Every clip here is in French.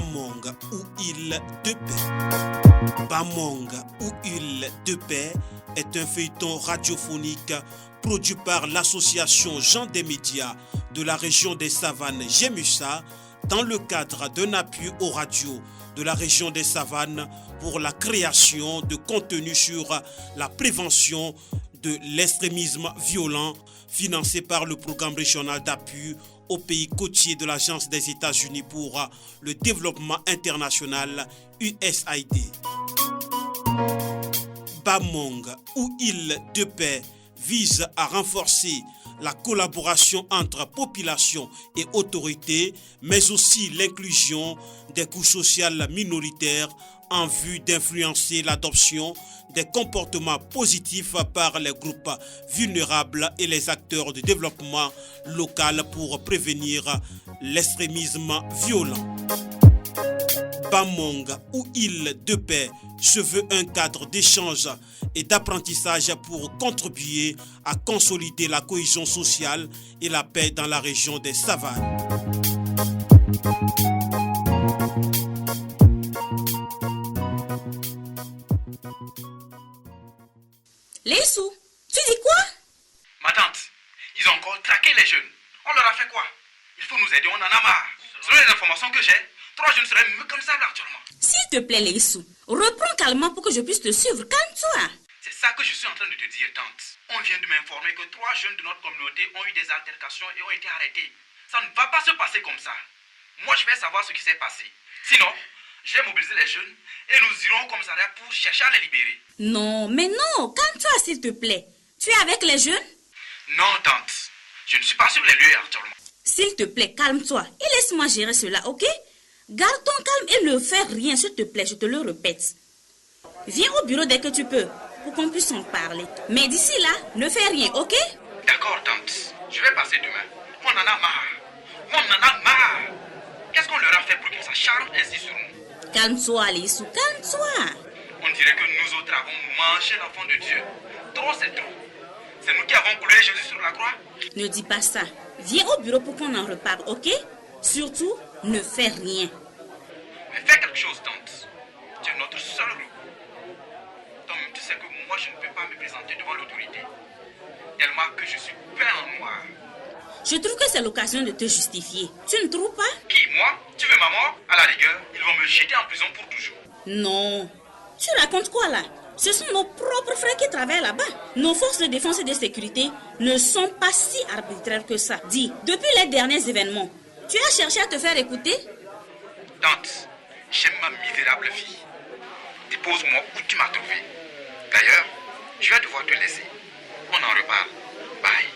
Bamong ou île de paix. Bamong ou île de paix est un feuilleton radiophonique produit par l'association Gens des médias de la région des Savanes Gémussa dans le cadre d'un appui aux radios de la région des Savanes pour la création de contenus sur la prévention de l'extrémisme violent financé par le programme régional d'appui aux pays côtiers de l'Agence des États-Unis pour le développement international USAID. Bamong ou île de paix vise à renforcer la collaboration entre population et autorités, mais aussi l'inclusion des couches sociales minoritaires en vue d'influencer l'adoption des comportements positifs par les groupes vulnérables et les acteurs de développement local pour prévenir l'extrémisme violent. Bamong ou île de paix se veut un cadre d'échange et d'apprentissage pour contribuer à consolider la cohésion sociale et la paix dans la région des Savanes. Lissou, tu dis quoi? Ma tante, ils ont encore traqué les jeunes. On leur a fait quoi? Il faut nous aider, on en a marre. Selon les informations que j'ai, 3 jeunes seraient mieux comme ça actuellement. S'il te plaît, Lissou, reprends calmement pour que je puisse te suivre. Calme-toi. C'est ça que je suis en train de te dire, tante. On vient de m'informer que 3 jeunes de notre communauté ont eu des altercations et ont été arrêtés. Ça ne va pas se passer comme ça. Moi, je vais savoir ce qui s'est passé. Sinon, je vais mobiliser les jeunes et nous irons au commissariat pour chercher à les libérer. Non, mais non, calme-toi s'il te plaît. Tu es avec les jeunes? Non, tante. Je ne suis pas sur les lieux actuellement. S'il te plaît, calme-toi et laisse-moi gérer cela, ok? Garde ton calme et ne fais rien, s'il te plaît, je te le répète. Viens au bureau dès que tu peux, pour qu'on puisse en parler. Mais d'ici là, ne fais rien, ok? D'accord, tante. Je vais passer demain. On en a marre. On en a marre. Qu'est-ce qu'on leur a fait pour qu'ils s'acharnent ainsi sur nous? Calme-toi, Lissou, calme-toi. On dirait que nous autres avons mangé l'enfant de Dieu. Trop, c'est trop. C'est nous qui avons coulé Jésus sur la croix. Ne dis pas ça. Viens au bureau pour qu'on en reparle, ok? Surtout, ne fais rien. Mais fais quelque chose, tante. Tu es notre seul groupe. Toi-même, tu sais que moi, je ne peux pas me présenter devant l'autorité. Tellement que je suis peint en noir. Je trouve que c'est l'occasion de te justifier. Tu ne trouves pas? Qui, moi? Tu veux ma mort? À la rigueur, ils vont me jeter en prison pour toujours. Non. Tu racontes quoi là? Ce sont nos propres frères qui travaillent là-bas. Nos forces de défense et de sécurité ne sont pas si arbitraires que ça. Dis, depuis les derniers événements, tu as cherché à te faire écouter? Tante, j'aime ma misérable fille. Dépose-moi où tu m'as trouvé. D'ailleurs, je vais devoir te laisser. On en reparle. Bye.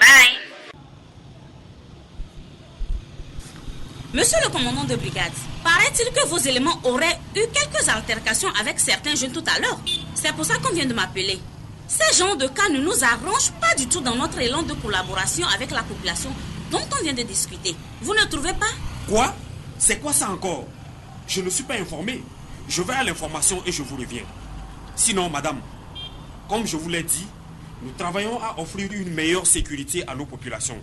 Bye. Monsieur le commandant de brigade, paraît-il que vos éléments auraient eu quelques altercations avec certains jeunes tout à l'heure. C'est pour ça qu'on vient de m'appeler. Ces genres de cas ne nous arrangent pas du tout dans notre élan de collaboration avec la population dont on vient de discuter. Vous ne trouvez pas? Quoi? C'est quoi ça encore? Je ne suis pas informé. Je vais à l'information et je vous reviens. Sinon, madame, comme je vous l'ai dit, nous travaillons à offrir une meilleure sécurité à nos populations.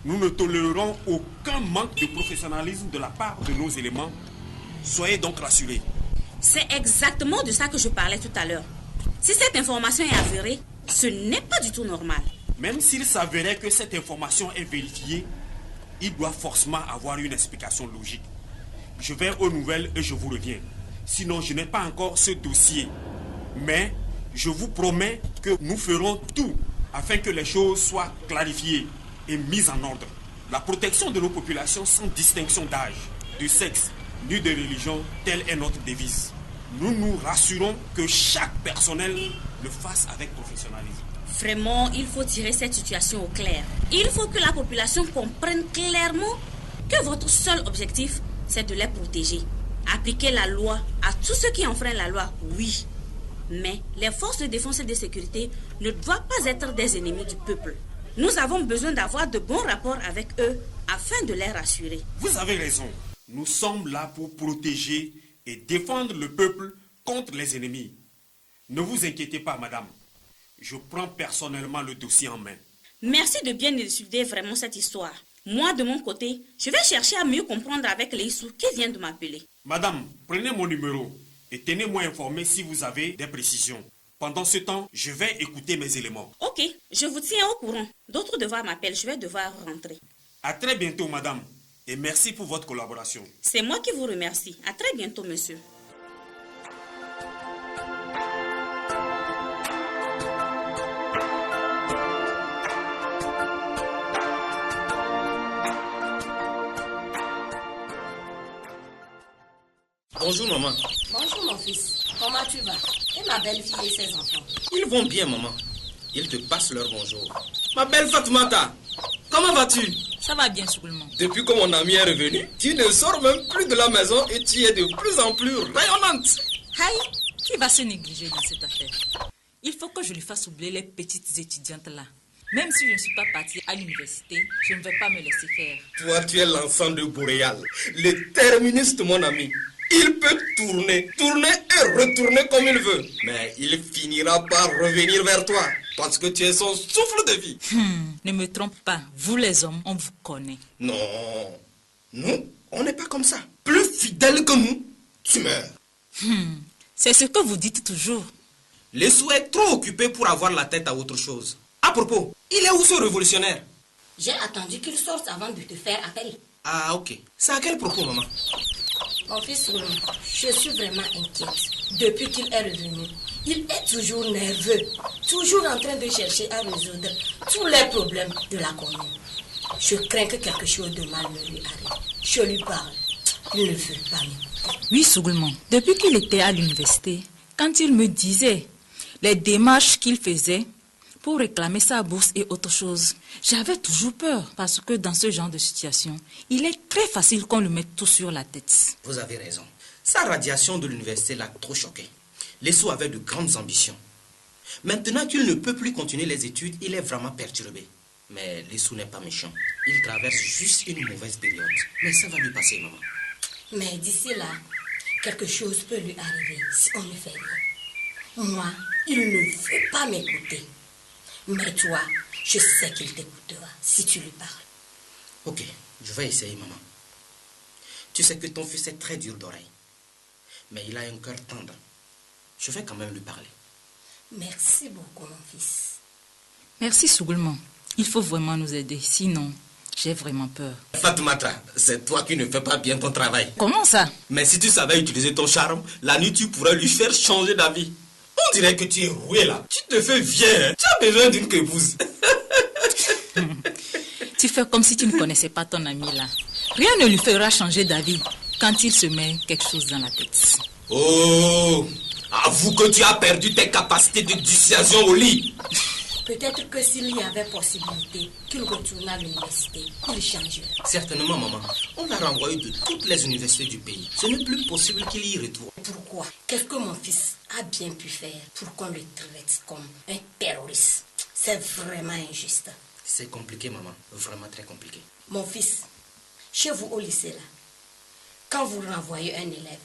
Nous ne tolérerons aucun manque de professionnalisme de la part de nos éléments. Soyez donc rassurés. C'est exactement de ça que je parlais tout à l'heure. Si cette information est avérée, ce n'est pas du tout normal. Même s'il s'avérait que cette information est vérifiée, il doit forcément avoir une explication logique. Je vais aux nouvelles et je vous reviens. Sinon, je n'ai pas encore ce dossier. Mais je vous promets que nous ferons tout afin que les choses soient clarifiées et mises en ordre. La protection de nos populations sans distinction d'âge, de sexe, ni de religion, telle est notre devise. Nous nous rassurons que chaque personnel le fasse avec professionnalisme. Vraiment, il faut tirer cette situation au clair. Il faut que la population comprenne clairement que votre seul objectif, c'est de les protéger. Appliquer la loi à tous ceux qui enfreignent la loi, oui. Mais les forces de défense et de sécurité ne doivent pas être des ennemis du peuple. Nous avons besoin d'avoir de bons rapports avec eux afin de les rassurer. Vous avez raison. Nous sommes là pour protéger et défendre le peuple contre les ennemis. Ne vous inquiétez pas, madame. Je prends personnellement le dossier en main. Merci de bien élucider vraiment cette histoire. Moi, de mon côté, je vais chercher à mieux comprendre avec Leïsou qui vient de m'appeler. Madame, prenez mon numéro et tenez-moi informé si vous avez des précisions. Pendant ce temps, je vais écouter mes éléments. Ok, je vous tiens au courant. D'autres devoirs m'appellent, je vais devoir rentrer. À très bientôt, madame. Et merci pour votre collaboration. C'est moi qui vous remercie. À très bientôt, monsieur. Bonjour maman. Bonjour mon fils, comment tu vas? Et ma belle-fille et ses enfants? Ils vont bien maman. Ils te passent leur bonjour. Ma belle Fatoumata, comment vas-tu? Ça va bien Sougoulement. Depuis que mon ami est revenu, tu ne sors même plus de la maison et tu es de plus en plus rayonnante. Aïe, qui va se négliger dans cette affaire? Il faut que je lui fasse oublier les petites étudiantes là. Même si je ne suis pas partie à l'université, je ne vais pas me laisser faire. Toi, tu es l'enfant de Boréal, le terministe mon ami. Il peut tourner et retourner comme il veut. Mais il finira par revenir vers toi. Parce que tu es son souffle de vie. Ne me trompe pas. Vous les hommes, on vous connaît. Non. Nous, on n'est pas comme ça. Plus fidèle que nous, tu meurs. C'est ce que vous dites toujours. Les sous est trop occupé pour avoir la tête à autre chose. À propos, il est où ce révolutionnaire? J'ai attendu qu'il sorte avant de te faire appel. Ah, ok. C'est à quel propos, maman? Mon fils, je suis vraiment inquiète. Depuis qu'il est revenu, il est toujours nerveux, toujours en train de chercher à résoudre tous les problèmes de la commune. Je crains que quelque chose de mal ne lui arrive. Je lui parle, il ne veut pas m'écouter. Oui, Sougoulement. Depuis qu'il était à l'université, quand il me disait les démarches qu'il faisait pour réclamer sa bourse et autre chose, j'avais toujours peur parce que dans ce genre de situation, il est très facile qu'on lui mette tout sur la tête. Vous avez raison. Sa radiation de l'université l'a trop choqué. Lesso avait de grandes ambitions. Maintenant qu'il ne peut plus continuer les études, il est vraiment perturbé. Mais Lesso n'est pas méchant. Il traverse juste une mauvaise période. Mais ça va lui passer, maman. Mais d'ici là, quelque chose peut lui arriver si on ne fait rien. Moi, il ne veut pas m'écouter. Mais toi, je sais qu'il t'écoutera si tu lui parles. Ok, je vais essayer, maman. Tu sais que ton fils est très dur d'oreille. Mais il a un cœur tendre. Je vais quand même lui parler. Merci beaucoup, mon fils. Merci, Sougoulement. Il faut vraiment nous aider, sinon j'ai vraiment peur. Fatoumata, c'est toi qui ne fais pas bien ton travail. Comment ça? Mais si tu savais utiliser ton charme, la nuit tu pourrais lui faire changer d'avis. On dirait que tu es roué là. Tu te fais vieux, hein? Tu as besoin d'une épouse. Tu fais comme si tu ne connaissais pas ton ami là. Rien ne lui fera changer d'avis quand il se met quelque chose dans la tête. Oh, avoue que tu as perdu tes capacités de dissuasion au lit. Peut-être que s'il y avait possibilité qu'il retourne à l'université, il changerait. Certainement, maman. On l'a renvoyé de toutes les universités du pays. Ce n'est plus possible qu'il y retourne. Pourquoi? Qu'est-ce que mon fils a bien pu faire pour qu'on le traite comme un terroriste? C'est vraiment injuste. C'est compliqué, maman. Vraiment très compliqué. Mon fils, chez vous au lycée là, quand vous renvoyez un élève,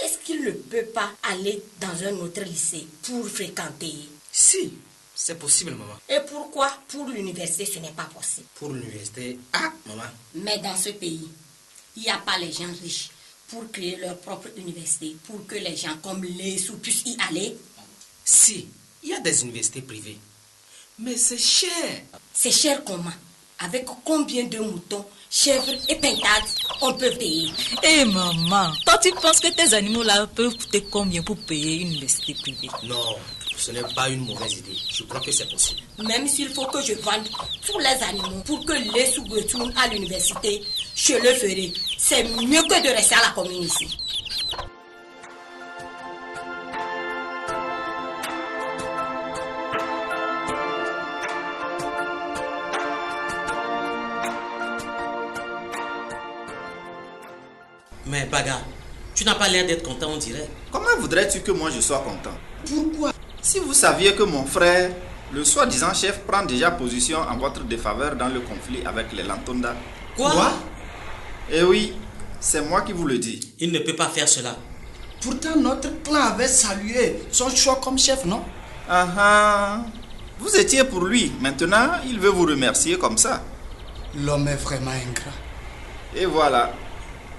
est-ce qu'il ne peut pas aller dans un autre lycée pour fréquenter? Si, c'est possible, maman. Et pourquoi pour l'université ce n'est pas possible? Pour l'université, ah, maman. Mais dans ce pays, il n'y a pas les gens riches pour créer leur propre université, pour que les gens comme les sous puissent y aller. Si, il y a des universités privées. Mais c'est cher. C'est cher comment? Avec combien de moutons, chèvres et pintades on peut payer? Eh maman, toi tu penses que tes animaux là peuvent coûter combien pour payer une université privée? Non, ce n'est pas une mauvaise idée. Je crois que c'est possible. Même s'il faut que je vende tous les animaux pour que les sous retournent à l'université, je le ferai. C'est mieux que de rester à la commune ici. Mais Baga, tu n'as pas l'air d'être content, on dirait. Comment voudrais-tu que moi je sois content? Pourquoi? Si vous saviez que mon frère, le soi-disant chef, prend déjà position en votre défaveur dans le conflit avec les Lantonda. Quoi? Eh oui, c'est moi qui vous le dis. Il ne peut pas faire cela. Pourtant, notre clan avait salué son choix comme chef, non? Ah ah. Vous étiez pour lui. Maintenant, il veut vous remercier comme ça. L'homme est vraiment ingrat. Et voilà,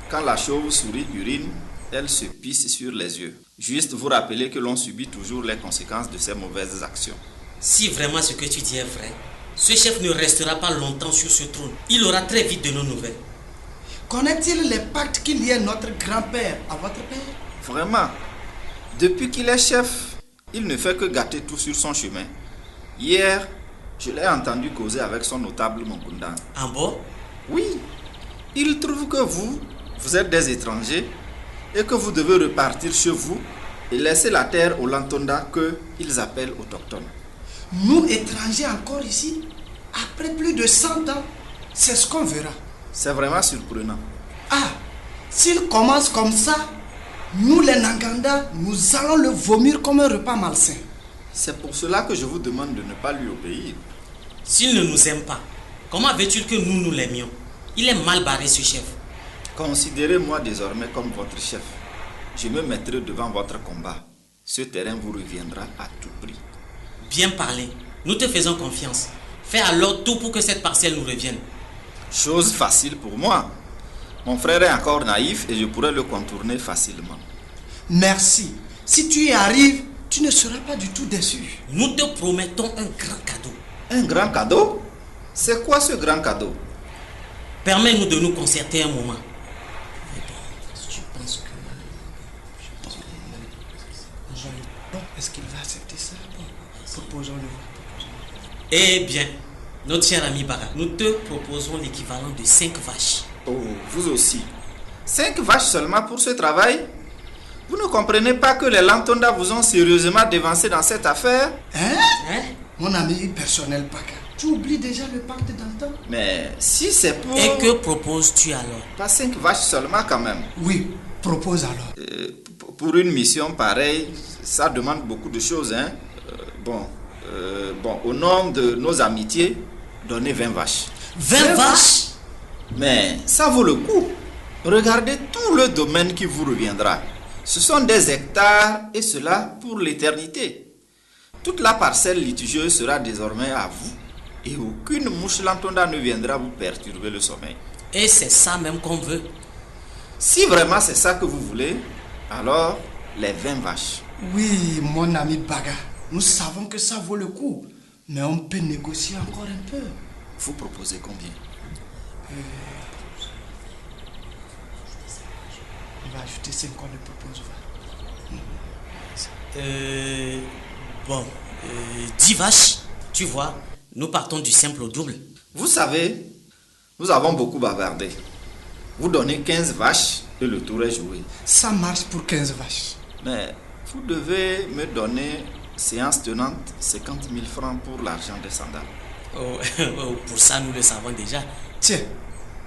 quand la chauve-souris urine, elle se pisse sur les yeux. Juste vous rappeler que l'on subit toujours les conséquences de ces mauvaises actions. Si vraiment ce que tu dis est vrai, ce chef ne restera pas longtemps sur ce trône. Il aura très vite de nos nouvelles. Connaît-il les pactes qu'il y a notre grand-père à votre père? Vraiment, depuis qu'il est chef, il ne fait que gâter tout sur son chemin. Hier, je l'ai entendu causer avec son notable Mongunda. Ah bon? Oui, il trouve que vous êtes des étrangers et que vous devez repartir chez vous et laisser la terre aux Lantonda qu'ils appellent autochtones. Nous, étrangers encore ici, après plus de 100 ans, c'est ce qu'on verra. C'est vraiment surprenant. Ah, s'il commence comme ça, nous les Nanganda, nous allons le vomir comme un repas malsain. C'est pour cela que je vous demande de ne pas lui obéir. S'il ne nous aime pas, comment veux-tu que nous l'aimions? Il est mal barré ce chef. Considérez-moi désormais comme votre chef. Je me mettrai devant votre combat. Ce terrain vous reviendra à tout prix. Bien parlé. Nous te faisons confiance. Fais alors tout pour que cette parcelle nous revienne. Chose facile pour moi. Mon frère est encore naïf et je pourrais le contourner facilement. Merci. Si tu y arrives, tu ne seras pas du tout déçu. Nous te promettons un grand cadeau. Un grand cadeau? C'est quoi ce grand cadeau? Permets-nous de nous concerter un moment. Est-ce qu'il va accepter ça? Proposons-le. Eh bien, notre cher ami Baga, nous te proposons l'équivalent de 5 vaches. Oh, vous aussi. 5 vaches seulement pour ce travail? Vous ne comprenez pas que les Lantonda vous ont sérieusement dévancé dans cette affaire? Hein? Mon ami personnel Baga, tu oublies déjà le pacte d'antan? Mais si c'est pour... Et que proposes-tu alors? Pas 5 vaches seulement quand même. Oui, propose alors. Pour une mission pareille, ça demande beaucoup de choses, hein. Au nom de nos amitiés, donnez 20 vaches. 20 vaches? Mais ça vaut le coup. Regardez tout le domaine qui vous reviendra. Ce sont des hectares et cela pour l'éternité. Toute la parcelle litigieuse sera désormais à vous et aucune mouche Lantonda ne viendra vous perturber le sommeil. Et c'est ça même qu'on veut. Si vraiment c'est ça que vous voulez, alors les 20 vaches. Oui, mon ami Baga, nous savons que ça vaut le coup, mais on peut négocier encore un peu. Vous proposez combien? On va ajouter 5 qu'on le propose. 10 vaches, tu vois, nous partons du simple au double. Vous savez, nous avons beaucoup bavardé. Vous donnez 15 vaches et le tour est joué. Ça marche pour 15 vaches. Mais vous devez me donner, séance tenante, 50 000 francs pour l'argent des sandales. Pour ça, nous le savons déjà. Tiens,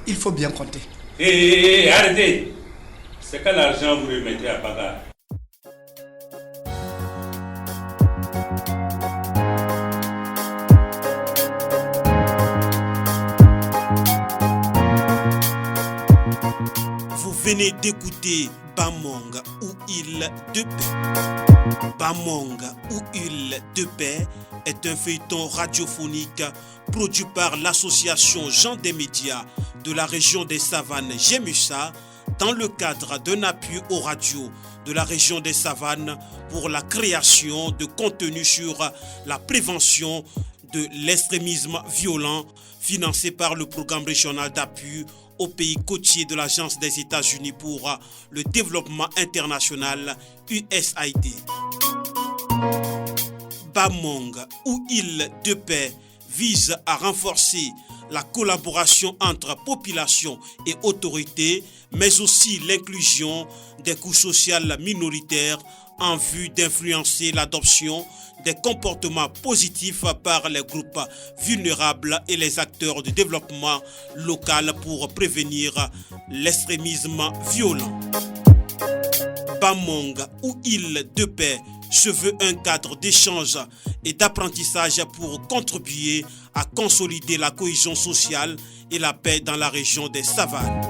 il faut bien compter. Arrêtez! C'est quel argent vous remettez à Baga? Vous venez d'écouter Bamonga ou Île de paix. Bamonga ou Île de paix est un feuilleton radiophonique produit par l'association Gens des médias de la région des Savanes Gémusa dans le cadre d'un appui aux radios de la région des Savanes pour la création de contenus sur la prévention de l'extrémisme violent financé par le programme régional d'appui aux pays côtiers de l'Agence des États-Unis pour le développement international USAID. Bamong ou Île de paix vise à renforcer la collaboration entre population et autorités, mais aussi l'inclusion des couches sociales minoritaires en vue d'influencer l'adoption des comportements positifs par les groupes vulnérables et les acteurs du développement local pour prévenir l'extrémisme violent. Bamong ou Île de paix se veut un cadre d'échange et d'apprentissage pour contribuer à consolider la cohésion sociale et la paix dans la région des Savanes.